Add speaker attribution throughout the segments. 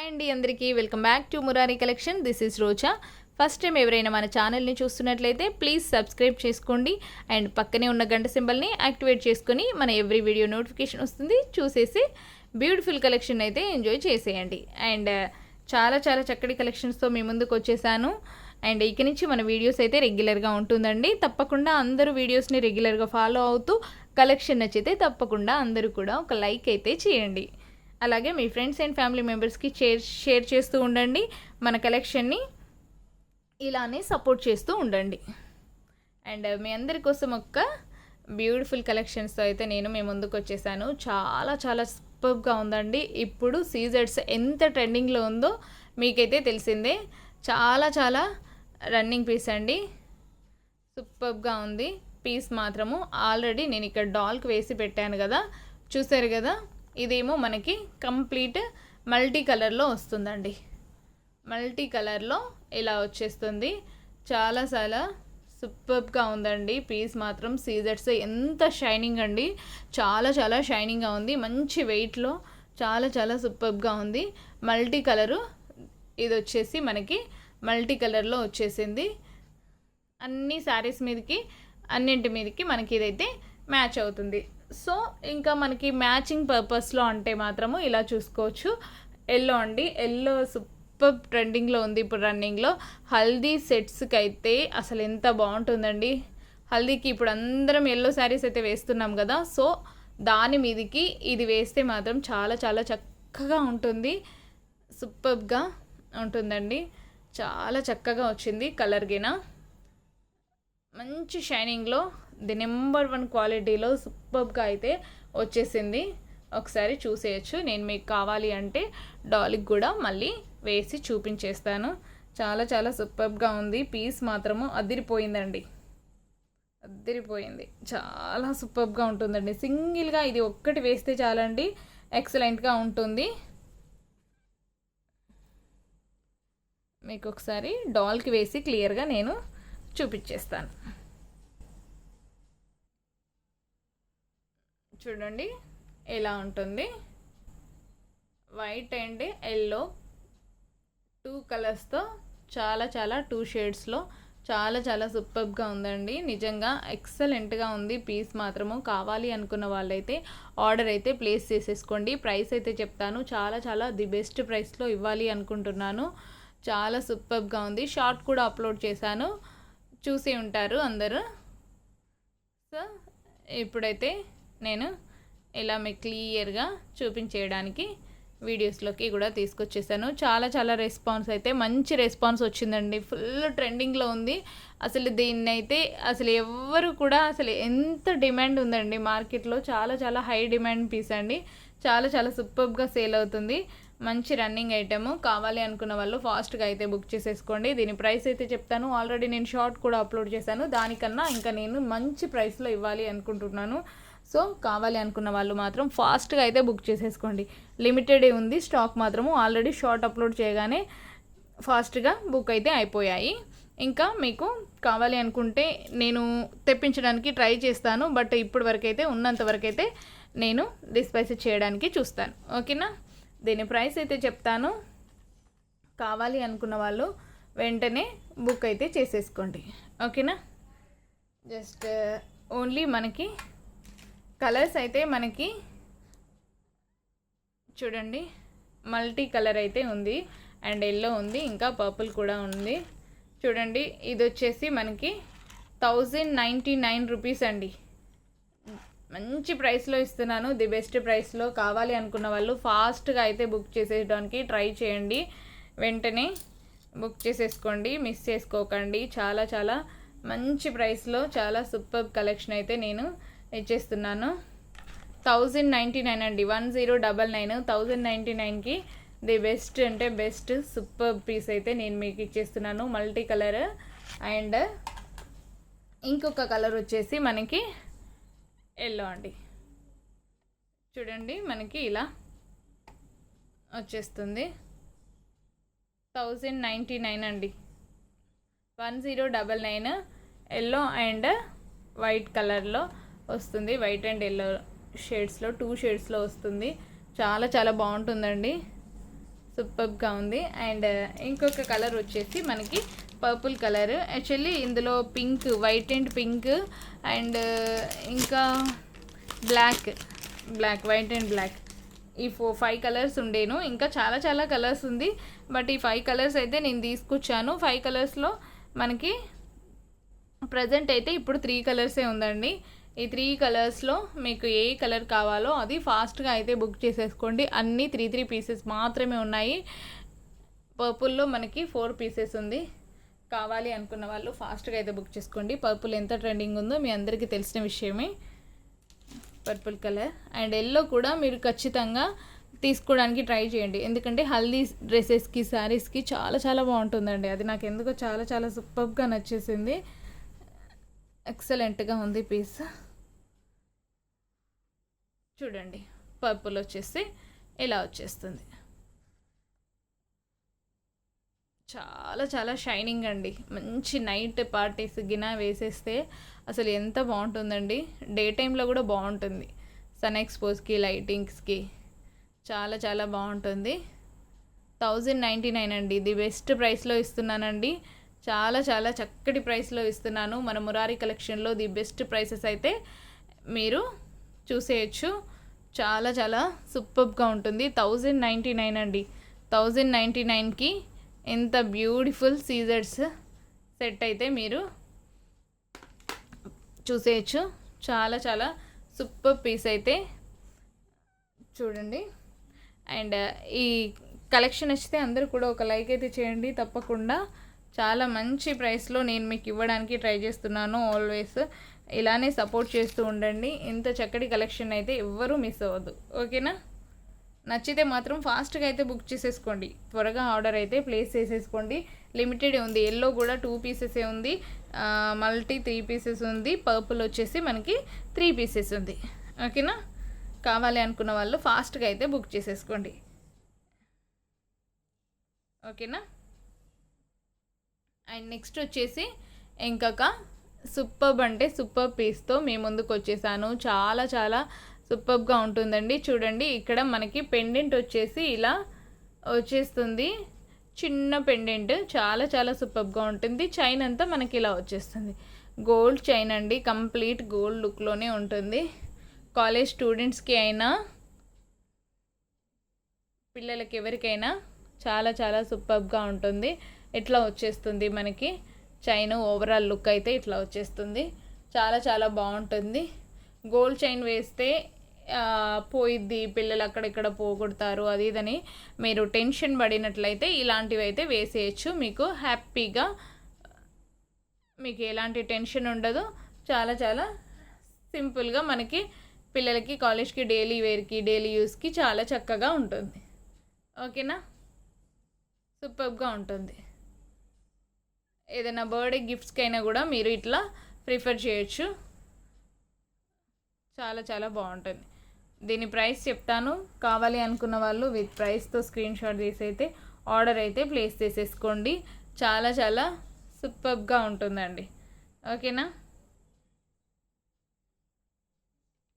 Speaker 1: Hi అండి అందరికీ welcome back to Murari collection. This is Roja. First time ఎవరైనా మన ఛానల్ని చూస్తున్నట్లయితే ప్లీజ్ సబ్స్క్రైబ్ చేసుకోండి అండ్ పక్కనే ఉన్న గంట సింబల్ని యాక్టివేట్ చేసుకొని మన ఎవ్రీ వీడియో నోటిఫికేషన్ వస్తుంది. చూసేసి బ్యూటిఫుల్ కలెక్షన్ అయితే ఎంజాయ్ చేసేయండి. అండ్ చాలా చాలా చక్కటి కలెక్షన్స్తో మీ ముందుకు వచ్చేసాను. అండ్ ఇక నుంచి మన వీడియోస్ అయితే రెగ్యులర్గా ఉంటుందండి. తప్పకుండా అందరూ వీడియోస్ని రెగ్యులర్గా ఫాలో అవుతూ కలెక్షన్ నచ్చితే తప్పకుండా అందరూ కూడా ఒక లైక్ అయితే చేయండి. అలాగే మీ ఫ్రెండ్స్ అండ్ ఫ్యామిలీ మెంబర్స్కి షేర్ చేస్తూ ఉండండి. మన కలెక్షన్ని ఇలానే సపోర్ట్ చేస్తూ ఉండండి. అండ్ మీ అందరి కోసం ఒక బ్యూటిఫుల్ కలెక్షన్స్తో అయితే నేను మీ ముందుకు వచ్చేసాను. చాలా చాలా సూపర్గా ఉందండి. ఇప్పుడు సీజర్స్ ఎంత ట్రెండింగ్లో ఉందో మీకైతే తెలిసిందే. చాలా చాలా రన్నింగ్ పీస్ అండి. సూపర్గా ఉంది పీస్ మాత్రము. ఆల్రెడీ నేను ఇక్కడ డాల్కి వేసి పెట్టాను కదా, చూసారు కదా. ఇదేమో మనకి కంప్లీట్ మల్టీ కలర్లో వస్తుందండి. మల్టీ కలర్లో ఇలా వచ్చేస్తుంది. చాలా చాలా సూపర్గా ఉందండి పీస్ మాత్రం. సీజర్స్ ఎంత షైనింగ్ అండి, చాలా చాలా షైనింగ్గా ఉంది. మంచి వెయిట్లో చాలా చాలా సూపర్గా ఉంది. మల్టీ కలరు ఇది వచ్చేసి మనకి మల్టీ కలర్లో వచ్చేసింది. అన్ని శారీస్ మీదకి అన్నింటి మీదకి మనకి ఇదైతే మ్యాచ్ అవుతుంది. సో ఇంకా మనకి మ్యాచింగ్ పర్పస్లో అంటే మాత్రము ఇలా చూసుకోవచ్చు. ఎల్లో అండి, ఎల్లో సూపర్ ట్రెండింగ్లో ఉంది ఇప్పుడు రన్నింగ్లో. హల్దీ సెట్స్కి అయితే అసలు ఎంత బాగుంటుందండి. హల్దీకి ఇప్పుడు అందరం ఎల్లో శారీస్ అయితే వేస్తున్నాం కదా, సో దాని మీదకి ఇది వేస్తే మాత్రం చాలా చాలా చక్కగా ఉంటుంది. సూపర్గా ఉంటుందండి. చాలా చక్కగా వచ్చింది కలర్ గిన. మంచి షైనింగ్లో ది నెంబర్ 1 క్వాలిటీలో సూపర్గా అయితే వచ్చేసింది. ఒకసారి చూసేయచ్చు. నేను మీకు కావాలి అంటే డాల్కి కూడా మళ్ళీ వేసి చూపించేస్తాను. చాలా చాలా సూపర్గా ఉంది. పీస్ మాత్రము అదిరిపోయిందండి, అదిరిపోయింది. చాలా సూపర్గా ఉంటుందండి. సింగిల్గా ఇది ఒక్కటి వేస్తే చాలండి, ఎక్సలెంట్గా ఉంటుంది. మీకు ఒకసారి డాల్కి వేసి క్లియర్గా నేను చూపించేస్తాను. చూడండి ఎలా ఉంటుంది. వైట్ అండ్ ఎల్లో 2 కలర్స్తో చాలా చాలా 2 షేడ్స్లో చాలా చాలా సూపర్గా ఉందండి. నిజంగా ఎక్సలెంట్గా ఉంది పీస్ మాత్రము. కావాలి అనుకున్న వాళ్ళైతే ఆర్డర్ అయితే ప్లేస్ చేసేసుకోండి. ప్రైస్ అయితే చెప్తాను, చాలా చాలా ది బెస్ట్ ప్రైస్లో ఇవ్వాలి అనుకుంటున్నాను. చాలా సూపర్గా ఉంది. షార్ట్ కూడా అప్లోడ్ చేశాను, చూసి ఉంటారు అందరూ. సో ఇప్పుడైతే నేను ఇలా మీకు క్లియర్గా చూపించేయడానికి వీడియోస్లోకి కూడా తీసుకొచ్చేసాను. చాలా చాలా రెస్పాన్స్ అయితే మంచి రెస్పాన్స్ వచ్చిందండి. ఫుల్ ట్రెండింగ్లో ఉంది. అసలు దీన్ని అయితే అసలు ఎవ్వరు కూడా అసలు ఎంత డిమాండ్ ఉందండి మార్కెట్లో. చాలా చాలా హై డిమాండ్ పీస్ అండి. చాలా చాలా సూపర్గా సేల్ అవుతుంది. మంచి రన్నింగ్ ఐటెము. కావాలి అనుకున్న వాళ్ళు ఫాస్ట్గా అయితే బుక్ చేసేసుకోండి. దీని ప్రైస్ అయితే చెప్తాను. ఆల్రెడీ నేను షార్ట్ కూడా అప్లోడ్ చేశాను. దానికన్నా ఇంకా నేను మంచి ప్రైస్లో ఇవ్వాలి అనుకుంటున్నాను. సో కావాలి అనుకున్న వాళ్ళు మాత్రం ఫాస్ట్గా అయితే బుక్ చేసేసుకోండి. లిమిటెడే ఉంది స్టాక్ మాత్రము. ఆల్రెడీ షార్ట్ అప్లోడ్ చేయగానే ఫాస్ట్గా బుక్ అయితే అయిపోయాయి. ఇంకా మీకు కావాలి అనుకుంటే నేను తెప్పించడానికి ట్రై చేస్తాను. బట్ ఇప్పటి వరకు అయితే ఉన్నంత వరకు అయితే నేను డిస్పాచ్ చేయడానికి చూస్తాను. ఓకేనా. దీని ప్రైస్ అయితే చెప్తాను. కావాలి అనుకున్న వాళ్ళు వెంటనే బుక్ అయితే చేసేసుకోండి. ఓకేనా. జస్ట్ ఓన్లీ మనకి కలర్స్ అయితే మనకి చూడండి మల్టీ కలర్ అయితే ఉంది అండ్ ఎల్లో ఉంది, ఇంకా పర్పుల్ కూడా ఉంది. చూడండి ఇది వచ్చేసి మనకి 1099 రూపీస్ అండి. మంచి ప్రైస్లో ఇస్తున్నాను, ది బెస్ట్ ప్రైస్లో. కావాలి అనుకున్న వాళ్ళు ఫాస్ట్గా అయితే బుక్ చేసేయడానికి ట్రై చేయండి. వెంటనే బుక్ చేసేసుకోండి, మిస్ చేసుకోకండి. చాలా చాలా మంచి ప్రైస్లో చాలా సూపర్ కలెక్షన్ అయితే నేను ఇచ్చేస్తున్నాను. 1099 అండి, 1099. 1099కి ది బెస్ట్ అంటే బెస్ట్ సూపర్ పీస్ అయితే నేను మీకు ఇచ్చేస్తున్నాను. మల్టీ కలర్ అండ్ ఇంకొక కలర్ వచ్చేసి మనకి ఎల్లో అండి. చూడండి మనకి ఇలా వచ్చేస్తుంది. 1099 అండి, 1099 ఎల్లో అండ్ వైట్ కలర్లో వస్తుంది. వైట్ అండ్ ఎల్లో షేడ్స్లో 2 షేడ్స్లో వస్తుంది. చాలా చాలా బాగుంటుందండి. సూపర్గా ఉంది. అండ్ ఇంకొక కలర్ వచ్చేసి మనకి పర్పుల్ కలర్. యాక్చువల్లీ ఇందులో pink, white and pink and ఇంకా బ్లాక్, వైట్ అండ్ బ్లాక్, ఈ 5 కలర్స్ ఉండేను. ఇంకా చాలా చాలా కలర్స్ ఉంది, బట్ ఈ 5 కలర్స్ అయితే నేను తీసుకొచ్చాను. 5 కలర్స్లో మనకి ప్రజెంట్ అయితే ఇప్పుడు 3 కలర్సే ఉందండి. ఈ 3 కలర్స్లో మీకు ఏ కలర్ కావాలో అది ఫాస్ట్గా అయితే బుక్ చేసేసుకోండి. అన్నీ 3 పీసెస్ మాత్రమే ఉన్నాయి. పర్పుల్లో మనకి 4 పీసెస్ ఉంది. కావాలి అనుకున్న వాళ్ళు ఫాస్ట్గా అయితే బుక్ చేసుకోండి. పర్పుల్ ఎంత ట్రెండింగ్ ఉందో మీ అందరికీ తెలిసిన విషయమే. పర్పుల్ కలర్ అండ్ ఎల్లో కూడా మీరు ఖచ్చితంగా తీసుకోవడానికి ట్రై చేయండి. ఎందుకంటే హల్దీ డ్రెస్సెస్కి, శారీస్కి చాలా చాలా బాగుంటుందండి. అది నాకు ఎందుకో చాలా చాలా సూపర్గా నచ్చేసింది. ఎక్సలెంట్గా ఉంది పీస్. చూడండి, పర్పుల్ వచ్చేసి ఇలా వచ్చేస్తుంది. చాలా చాలా షైనింగ్ అండి. మంచి నైట్ పార్టీస్ గిన వేసేస్తే అసలు ఎంత బాగుంటుందండి. డే టైంలో కూడా బాగుంటుంది. సన్ ఎక్స్పోజ్కి, లైటింగ్స్కి చాలా చాలా బాగుంటుంది. 1099 అండి. ది బెస్ట్ ప్రైస్లో ఇస్తున్నానండి. చాలా చాలా చక్కటి ప్రైస్లో ఇస్తున్నాను. మన మురారి కలెక్షన్లో ది బెస్ట్ ప్రైసెస్ అయితే మీరు చూసేయచ్చు. చాలా చాలా సూపర్గా ఉంటుంది. 1099 అండి. 1099కి ఎంత బ్యూటిఫుల్ సీజర్స్ సెట్ అయితే మీరు చూసేయచ్చు. చాలా చాలా సూపర్ పీస్ అయితే చూడండి. అండ్ ఈ కలెక్షన్ నచ్చితే అందరూ కూడా ఒక లైక్ అయితే చేయండి తప్పకుండా. చాలా మంచి ప్రైస్లో నేను మీకు ఇవ్వడానికి ట్రై చేస్తున్నాను. ఆల్వేస్ ఇలానే సపోర్ట్ చేస్తూ ఉండండి. ఇంత చక్కటి కలెక్షన్ అయితే ఎవ్వరూ మిస్ అవ్వద్దు. ఓకేనా? నచ్చితే మాత్రం ఫాస్ట్గా అయితే బుక్ చేసేసుకోండి. త్వరగా ఆర్డర్ అయితే ప్లేస్ చేసేసుకోండి. లిమిటెడ్ ఉంది. ఎల్లో కూడా 2 పీసెసే ఉంది. మల్టీ 3 పీసెస్ ఉంది. పర్పుల్ వచ్చేసి మనకి 3 పీసెస్ ఉంది. ఓకేనా? కావాలి అనుకున్న వాళ్ళు ఫాస్ట్గా అయితే బుక్ చేసేసుకోండి. ఓకేనా? అండ్ నెక్స్ట్ వచ్చేసి ఇంకొక సూపర్బ్ అంటే సూపర్ పీస్తో మీ ముందుకు వచ్చేసాను. చాలా చాలా సూపర్గా ఉంటుందండి. చూడండి, ఇక్కడ మనకి పెండెంట్ వచ్చేసి ఇలా వచ్చేస్తుంది. చిన్న పెండెంట్ చాలా చాలా సూపర్గా ఉంటుంది. చైన్ అంతా మనకి ఇలా వచ్చేస్తుంది. గోల్డ్ చైన్ అండి. కంప్లీట్ గోల్డ్ లుక్లోనే ఉంటుంది. కాలేజ్ స్టూడెంట్స్కి అయినా పిల్లలకి ఎవరికైనా చాలా చాలా సూపర్గా ఉంటుంది. ఇట్లా వచ్చేస్తుంది మనకి చైన్. ఓవరాల్ లుక్ అయితే ఇట్లా వచ్చేస్తుంది. చాలా చాలా బాగుంటుంది. గోల్డ్ చైన్ వేస్తే పోయిద్ది, పిల్లలు అక్కడిక్కడ పోగొడతారు అది ఇదని మీరు టెన్షన్ పడినట్లయితే ఇలాంటివి అయితే వేసేయచ్చు. మీకు హ్యాపీగా, మీకు ఎలాంటి టెన్షన్ ఉండదు. చాలా చాలా సింపుల్గా మనకి పిల్లలకి కాలేజ్కి డైలీ వేర్కి, డైలీ యూస్కి చాలా చక్కగా ఉంటుంది. ఓకేనా? సూపర్గా ఉంటుంది. ఏదైనా బర్త్డే గిఫ్ట్స్కైనా కూడా మీరు ఇట్లా ప్రిఫర్ చేయొచ్చు. చాలా చాలా బాగుంటుంది. దీని ప్రైస్ చెప్తాను. కావాలి అనుకున్న వాళ్ళు విత్ ప్రైస్తో స్క్రీన్ షాట్ తీసి అయితే ఆర్డర్ అయితే ప్లేస్ చేసేసుకోండి. చాలా చాలా సూపర్గా ఉంటుందండి. ఓకేనా?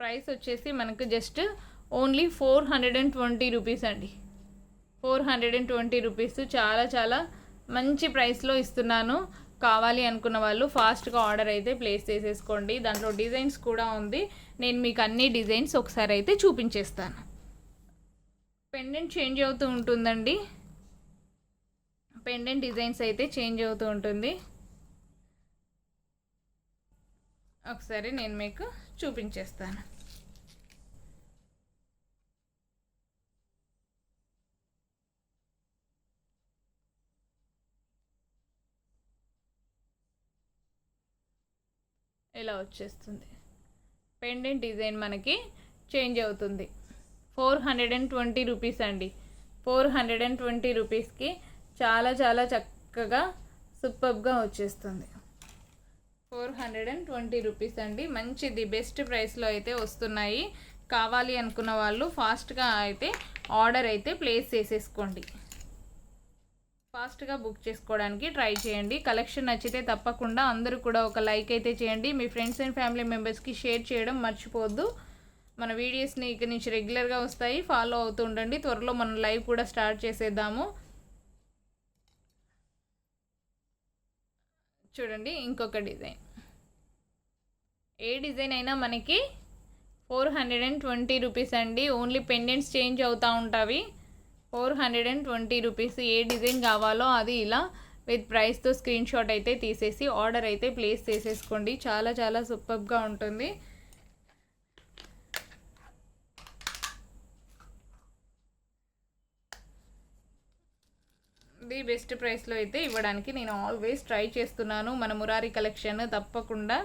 Speaker 1: ప్రైస్ వచ్చేసి మనకు జస్ట్ ఓన్లీ 420 రూపీస్ అండి. 420 రూపీస్. చాలా చాలా మంచి ప్రైస్లో ఇస్తున్నాను. కావాలి అనుకున్న వాళ్ళు ఫాస్ట్గా ఆర్డర్ అయితే ప్లేస్ చేసేసుకోండి. దాంట్లో డిజైన్స్ కూడా ఉంది. నేను మీకు అన్ని డిజైన్స్ ఒకసారి అయితే చూపించేస్తాను. పెండెంట్ చేంజ్ అవుతూ ఉంటుందండి. పెండెంట్ డిజైన్స్ అయితే చేంజ్ అవుతూ ఉంటుంది. ఒకసారి నేను మీకు చూపించేస్తాను. ఇలా వచ్చేస్తుంది. పెండెంట్ డిజైన్ మనకి చేంజ్ అవుతుంది. 420 రూపీస్ అండి. 420 రూపీస్కి చాలా చాలా చక్కగా సూపర్గా వచ్చేస్తుంది. 420 రూపీస్ అండి. మంచిది, బెస్ట్ ప్రైస్లో అయితే వస్తున్నాయి. కావాలి అనుకున్న వాళ్ళు ఫాస్ట్గా అయితే ఆర్డర్ అయితే ప్లేస్ చేసేసుకోండి. ఫాస్ట్గా బుక్ చేసుకోవడానికి ట్రై చేయండి. కలెక్షన్ నచ్చితే తప్పకుండా అందరూ కూడా ఒక లైక్ అయితే చేయండి. మీ ఫ్రెండ్స్ అండ్ ఫ్యామిలీ మెంబర్స్కి షేర్ చేయడం మర్చిపోవద్దు. మన వీడియోస్ని ఇక్కడి నుంచి రెగ్యులర్గా వస్తాయి, ఫాలో అవుతూ ఉండండి. త్వరలో మనం లైవ్ కూడా స్టార్ట్ చేసేద్దాము. చూడండి ఇంకొక డిజైన్. ఏ డిజైన్ అయినా మనకి 420 రూపీస్ అండి. ఓన్లీ పెండెంట్స్ చేంజ్ అవుతూ ఉంటాయి. 420 రూపీస్. ఏ డిజైన్ కావాలో అది ఇలా విత్ ప్రైస్తో స్క్రీన్ షాట్ అయితే తీసేసి ఆర్డర్ అయితే ప్లేస్ చేసేసుకోండి. చాలా చాలా సూపర్గా ఉంటుంది. ది బెస్ట్ ప్రైస్లో అయితే ఇవ్వడానికి నేను ఆల్వేస్ ట్రై చేస్తున్నాను. మన మురారి కలెక్షన్ తప్పకుండా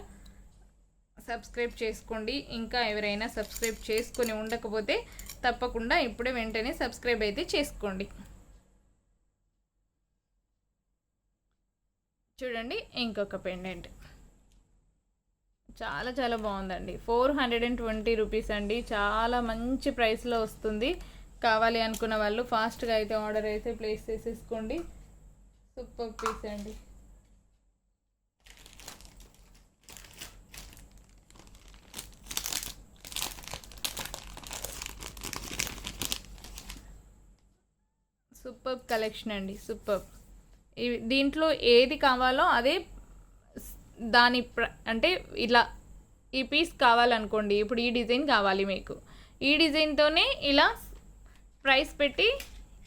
Speaker 1: సబ్స్క్రైబ్ చేసుకోండి. ఇంకా ఎవరైనా సబ్స్క్రైబ్ చేసుకొని ఉండకపోతే తప్పకుండా ఇప్పుడే వెంటనే సబ్స్క్రైబ్ అయితే చేసుకోండి. చూడండి ఇంకొక పెండెంట్ చాలా చాలా బాగుందండి. 420 రూపీస్ అండి. చాలా మంచి ప్రైస్లో వస్తుంది. కావాలి అనుకున్న వాళ్ళు ఫాస్ట్గా అయితే ఆర్డర్ అయితే ప్లేస్ చేసేసుకోండి. సూపర్ పీస్ అండి. సూపర్ కలెక్షన్ అండి. సూపర్. దీంట్లో ఏది కావాలో అదే దాని అంటే ఇలా ఈ పీస్ కావాలనుకోండి. ఇప్పుడు ఈ డిజైన్ కావాలి మీకు, ఈ డిజైన్తోనే ఇలా ప్రైస్ పెట్టి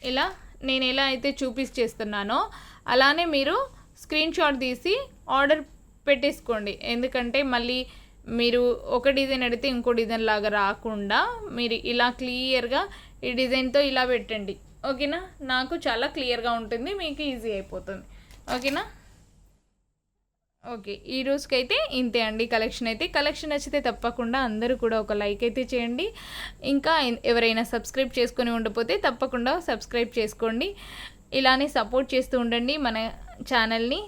Speaker 1: ఇలా నేను ఎలా అయితే చూపిస్తున్నానో అలానే మీరు స్క్రీన్ షాట్ తీసి ఆర్డర్ పెట్టేసుకోండి. ఎందుకంటే మళ్ళీ మీరు ఒక డిజైన్ అడిగితే ఇంకో డిజైన్ లాగా రాకుండా మీరు ఇలా క్లియర్గా ఈ డిజైన్తో ఇలా పెట్టండి. ఓకేనా? నాకు చాలా క్లియర్గా ఉంటుంది, మీకు ఈజీ అయిపోతుంది. ఓకేనా? ఓకే, ఈ రోజుకైతే ఇంతే అండి కలెక్షన్ అయితే. కలెక్షన్ నచ్చితే తప్పకుండా అందరూ కూడా ఒక లైక్ అయితే చేయండి. ఇంకా ఎవరైనా సబ్స్క్రైబ్ చేసుకొని ఉండకపోతే తప్పకుండా సబ్స్క్రైబ్ చేసుకోండి. ఇలానే సపోర్ట్ చేస్తూ ఉండండి మన ఛానల్ని.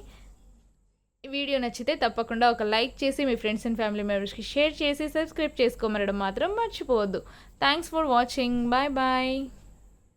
Speaker 1: వీడియో నచ్చితే తప్పకుండా ఒక లైక్ చేసి మీ ఫ్రెండ్స్ అండ్ ఫ్యామిలీ మెంబర్స్కి షేర్ చేసి సబ్స్క్రైబ్ చేసుకోమనడం మాత్రం మర్చిపోవద్దు. Thanks for watching. Bye bye.